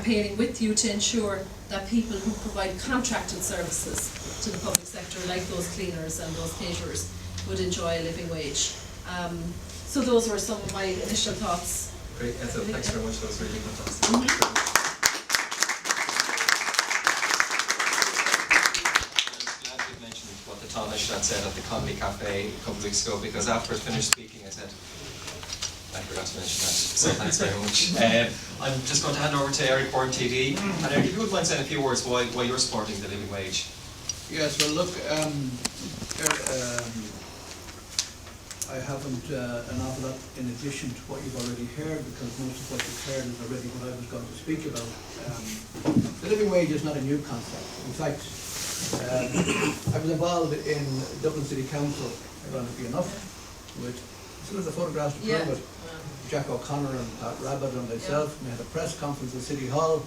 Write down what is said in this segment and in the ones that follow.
campaigning with you to ensure that people who provide contracted services to the public sector, like those cleaners and those caterers, would enjoy a living wage. So those were some of my initial thoughts. Great, Ethel, thanks very much. That was really fantastic. What the Taoiseach had said at the Connolly Cafe a couple of weeks ago, because after I finished speaking I said, I forgot to mention that, so thanks very much. I'm just going to hand over to Eric Byrne TV, and Eric, if you would mind saying a few words why you're supporting the living wage. Yes, well look, I haven't an awful lot in addition to what you've already heard, because most of what you've heard is already what I was going to speak about. The living wage is not a new concept. In fact, I was involved in Dublin City Council, ironically enough, with some of the photographs to prove it. Jack O'Connor and Pat Rabbitt and myself, we had a press conference at City Hall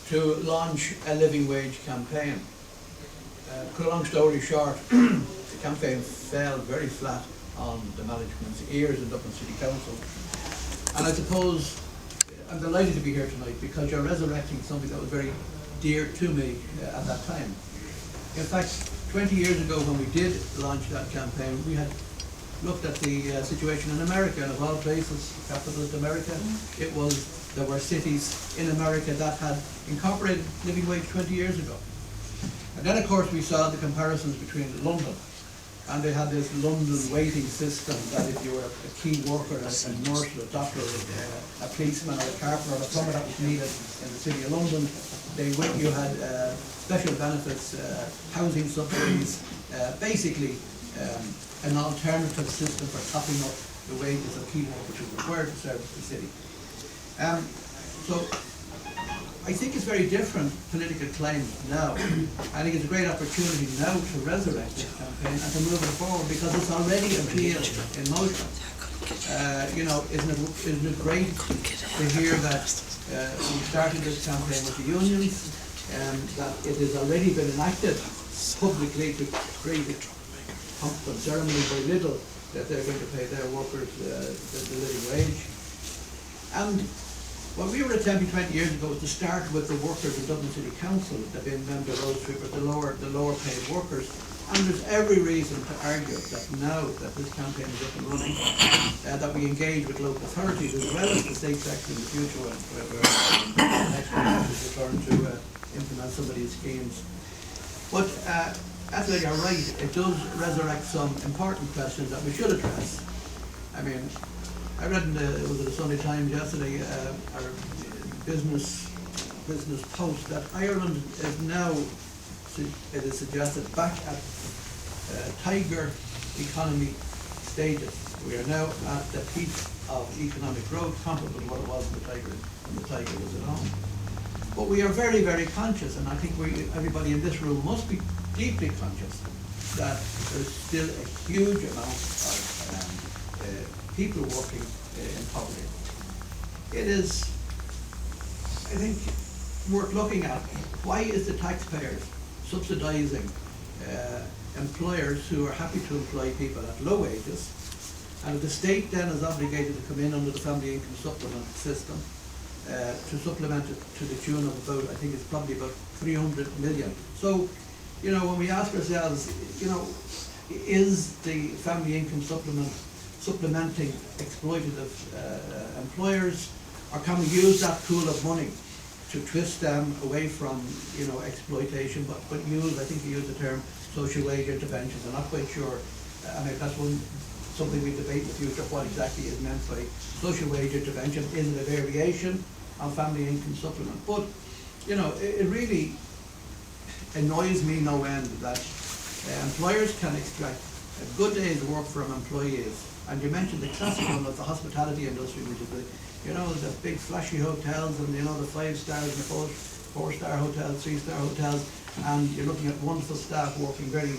to launch a living wage campaign. Cut a long story short, the campaign fell very flat on the management's ears in Dublin City Council. And I suppose I'm delighted to be here tonight because you're resurrecting something that was very dear to me at that time. In fact, 20 years ago when we did launch that campaign, we had looked at the situation in America, and of all places, capitalist America, there were cities in America that had incorporated living wage 20 years ago. And then of course we saw the comparisons between London, and they had this London waiting system that if you were a key worker, a nurse, a doctor, a policeman, or a carpenter, or a plumber that was needed in the City of London, you had special benefits, housing subsidies, basically an alternative system for topping up the wages of key workers who were required to service the city. So I think it's very different political climate now. I think it's a great opportunity now to resurrect this campaign and to move it forward because it's already a wheel in motion. Isn't it great to hear that we started this campaign with the unions and that it has already been enacted publicly to create a pomp and ceremony by little that they're going to pay their workers the living wage. And what we were attempting 20 years ago was to start with the workers in Dublin City Council, the bin men, the road sweepers, the lower paid workers. And there's every reason to argue that now that this campaign is up and running, that we engage with local authorities as well as the state sector in the future when the next one is returned to implement some of these schemes. But Ethel, you're right, it does resurrect some important questions that we should address. I mean, I read in the Sunday Times yesterday, our business post, that Ireland is now, it is suggested, back at tiger economy stages. We are now at the peak of economic growth, comparable to what it was when the tiger was at home. But we are very, very conscious, and I think everybody in this room must be deeply conscious that there's still a huge amount of people working in poverty. It is, I think, worth looking at. Why is the taxpayers subsidising employers who are happy to employ people at low wages, and the state then is obligated to come in under the family income supplement system to supplement it to the tune of about, I think it's probably about 300 million. So, when we ask ourselves, is the family income supplement supplementing exploitative employers, or can we use that pool of money to twist them away from exploitation, but use, I think you used the term social wage interventions. I'm not quite sure. I mean, that's something we debate in the future, what exactly is meant by social wage intervention. Is it a variation on family income supplement? But it really annoys me no end that employers can extract a good day's work from employees. And you mentioned the classic one of the hospitality industry, which is the big flashy hotels and the 5-star and the 4-star hotels, 3-star hotels, and you're looking at wonderful staff working very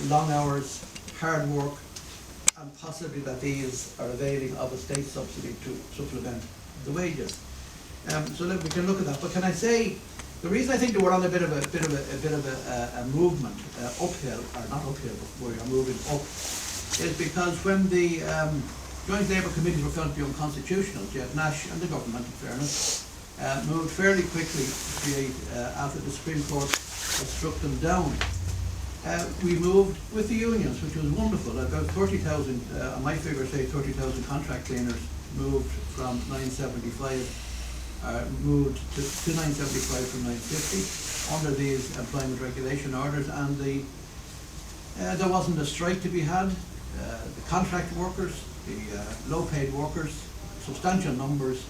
long hours, hard work, and possibly that these are availing of a state subsidy to supplement the wages. So we can look at that. But can I say, the reason I think that we're on a bit of a movement uphill, or not uphill, but we are moving up, is because when the Joint Labour Committees were found to be unconstitutional, Jeff Nash and the government, in fairness, moved fairly quickly to create, after the Supreme Court had struck them down. We moved with the unions, which was wonderful. About 30,000, my figures say 30,000 contract cleaners moved from 975, moved to 975 from 950 under these employment regulation orders, and there wasn't a strike to be had. The contract workers, the low-paid workers, substantial numbers,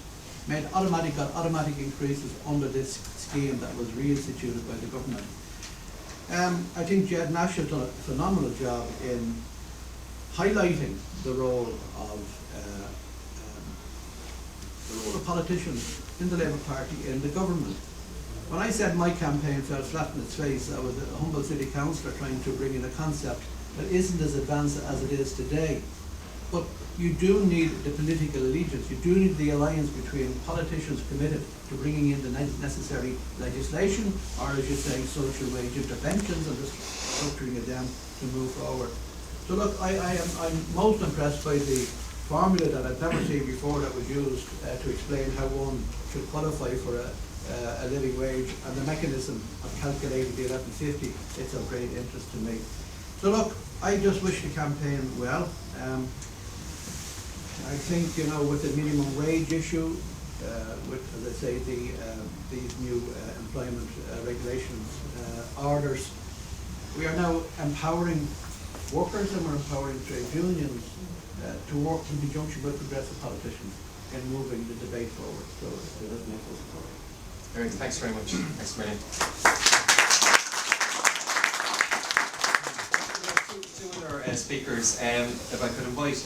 got automatic increases under this scheme that was reinstituted by the government. I think Jed Nash has done a phenomenal job in highlighting the role of politicians in the Labour Party, in the government. When I said my campaign fell flat in its face, I was a humble city councillor trying to bring in a concept that isn't as advanced as it is today. But you do need the political allegiance, you do need the alliance between politicians committed to bringing in the necessary legislation, or as you say, social wage interventions, and just structuring it down to move forward. So look, I'm most impressed by the formula that I've never seen before that was used to explain how one should qualify for a living wage, and the mechanism of calculating the 1150. It's of great interest to me. So look, I just wish the campaign well. I think, you know, with the minimum wage issue, with, as I say, these new employment regulations orders, we are now empowering workers and we're empowering trade unions to work in conjunction with progressive politicians in moving the debate forward. So it does make us support. Eric, thanks very much. Thanks a million. Two other speakers. If I could invite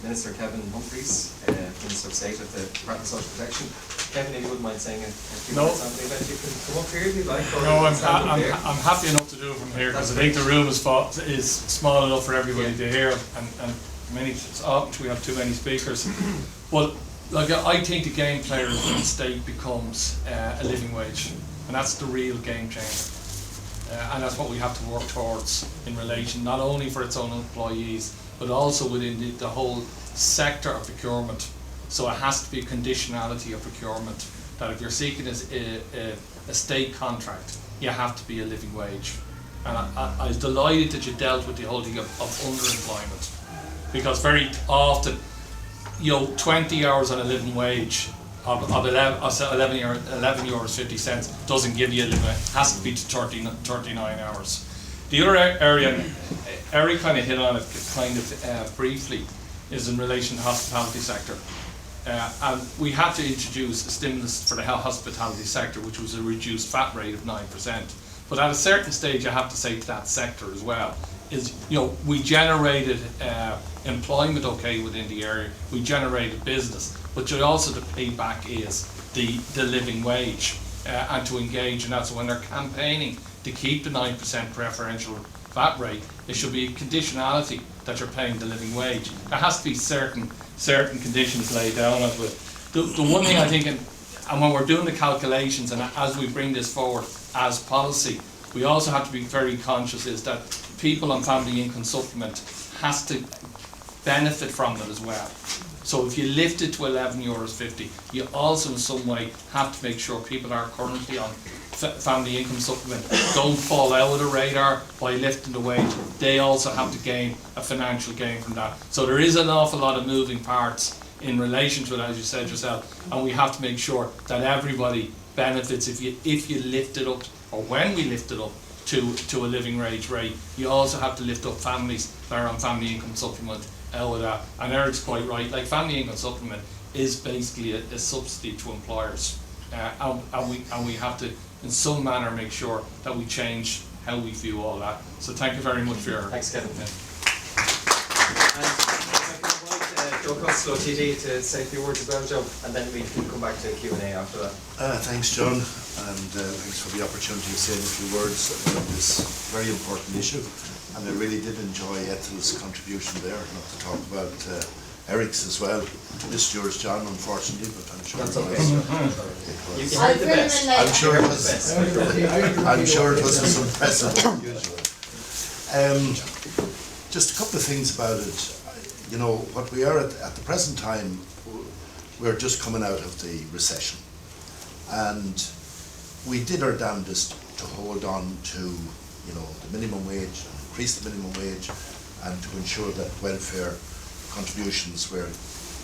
Minister Kevin Humphreys, Minister of State of the Department of Social Protection. Kevin, if you wouldn't mind saying a few words on the event, you can come up here if you'd like. No, I'm happy enough to do it from here, because I think the room is small enough for everybody to hear, and often we have too many speakers. But like, I think the game player in the state becomes a living wage, and that's the real game changer. And that's what we have to work towards in relation, not only for its own employees, but also within the whole sector of procurement. So it has to be a conditionality of procurement, that if you're seeking a state contract, you have to be a living wage. And I was delighted that you dealt with the whole thing of underemployment, because very often, you know, 20 hours on a living wage of 11 euros 50 cents doesn't give you a living wage. It has to be to 39 hours. The other area, Eric kind of hit on it kind of briefly, is in relation to the hospitality sector. And we had to introduce a stimulus for the hospitality sector, which was a reduced VAT rate of 9%. But at a certain stage, I have to say to that sector as well, is, you know, we generated employment okay within the area, we generated business, but also the payback is the living wage, and to engage in that. So when they're campaigning to keep the 9% preferential VAT rate, there should be a conditionality that you're paying the living wage. There has to be certain conditions laid down as well. The one thing I think, and when we're doing the calculations and as we bring this forward as policy, we also have to be very conscious is that people on family income supplement has to benefit from it as well. So if you lift it to €11.50, you also in some way have to make sure people are currently on family income supplement don't fall out of the radar by lifting the wage. They also have to gain a financial gain from that. So there is an awful lot of moving parts in relation to it, as you said yourself, and we have to make sure that everybody benefits if you lift it up, or when we lift it up to a living wage rate. You also have to lift up families that are on family income supplement out of that. And Eric's quite right, like family income supplement is basically a subsidy to employers, and we have to in some manner make sure that we change how we view all that. So thank you very much for your... Thanks, Kevin. And I can invite Joe Costello, TD, to say a few words as well, Joe, and then we can come back to Q&A after that. Thanks, John, and thanks for the opportunity of saying a few words about this very important issue. And I really did enjoy Ethel's contribution there, not to talk about Eric's as well. Missed yours, John, unfortunately, but I'm sure that's it okay. was. You heard the best. I'm sure it was. I'm sure it was as impressive as usual. Just a couple of things about it. You know, what we are at the present time, we're just coming out of the recession. And we did our damnedest to hold on to, you know, the minimum wage, and increase the minimum wage, and to ensure that welfare contributions were,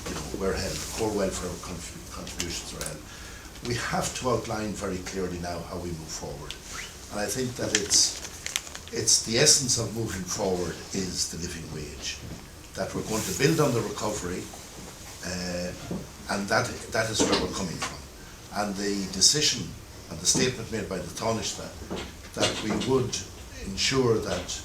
you know, were held, core welfare contributions were held. We have to outline very clearly now how we move forward. And I think that it's the essence of moving forward is the living wage. That we're going to build on the recovery, and that is where we're coming from. And the decision and the statement made by the Taoiseach that we would ensure that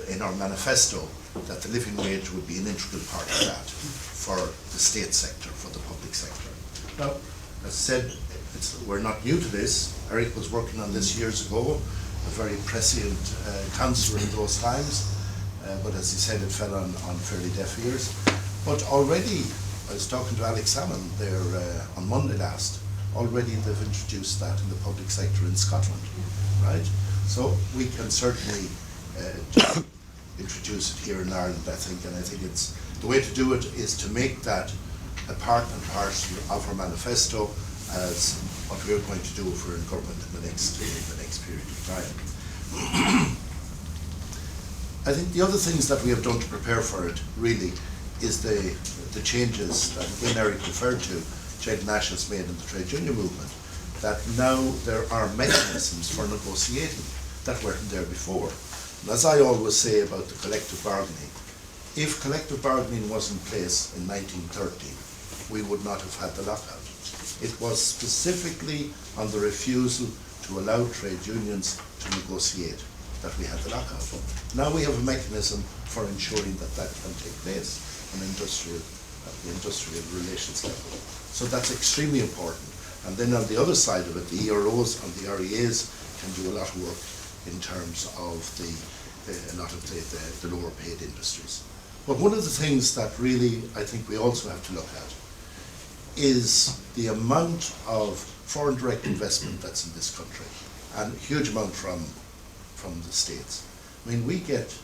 in our manifesto that the living wage would be an integral part of that for the state sector, for the public sector. Now, as I said, we're not new to this. Eric was working on this years ago, a very prescient councillor in those times, but as he said, it fell on fairly deaf ears. But already, I was talking to Alex Salmon there on Monday last, already they've introduced that in the public sector in Scotland, right? So we can certainly introduce it here in Ireland, I think, and I think it's the way to do it is to make that a part and parcel of our manifesto as what we're going to do if we're in government in the next period of time. I think the other things that we have done to prepare for it really is the changes that again Eric referred to, Jed Nash has made in the trade union movement, that now there are mechanisms for negotiating that weren't there before. And as I always say about the collective bargaining, if collective bargaining was in place in 1930, we would not have had the lockout. It was specifically on the refusal to allow trade unions to negotiate that we had the lockout. Now we have a mechanism for ensuring that that can take place on at the industrial relations level. So that's extremely important. And then on the other side of it, the EROs and the REAs can do a lot of work in terms of a lot of the lower paid industries. But one of the things that really I think we also have to look at is the amount of foreign direct investment that's in this country, and a huge amount from the States. I mean, we get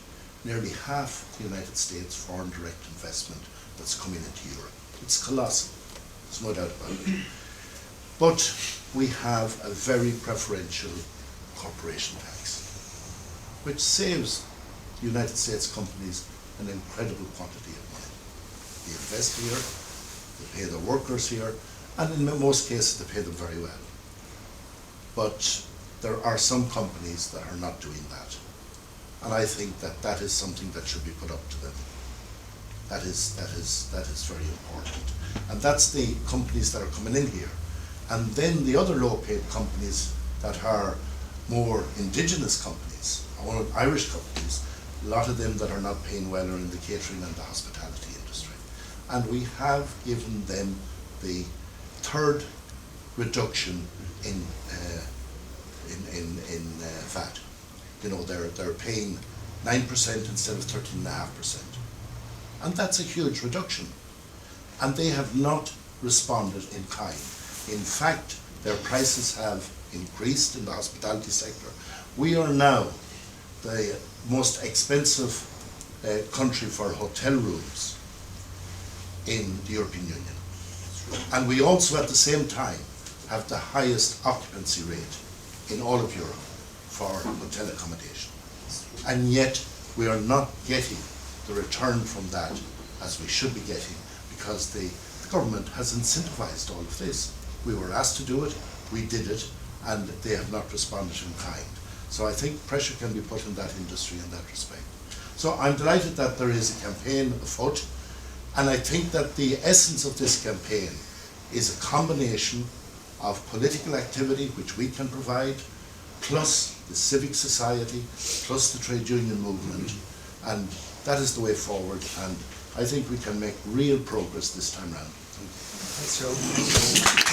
nearly half the United States foreign direct investment that's coming into Europe. It's colossal, there's no doubt about it. But we have a very preferential corporation tax, which saves the United States companies an incredible quantity of money. They invest here, they pay their workers here, and in most cases they pay them very well. But there are some companies that are not doing that. And I think that that is something that should be put up to them. That is very important. And that's the companies that are coming in here. And then the other low-paid companies that are more indigenous companies, or Irish companies, a lot of them that are not paying well are in the catering and the hospitality industry. And we have given them the third reduction in VAT. You know, they're paying 9% instead of 13.5%. And that's a huge reduction. And they have not responded in kind. In fact, their prices have increased in the hospitality sector. We are now the most expensive country for hotel rooms in the European Union. And we also at the same time have the highest occupancy rate in all of Europe for hotel accommodation. And yet we are not getting the return from that as we should be getting, because the government has incentivized all of this. We were asked to do it, we did it, and they have not responded in kind. So I think pressure can be put on that industry in that respect. So I'm delighted that there is a campaign afoot, and I think that the essence of this campaign is a combination of political activity, which we can provide, plus the civic society, plus the trade union movement, and that is the way forward, and I think we can make real progress this time round. Thanks, Joe.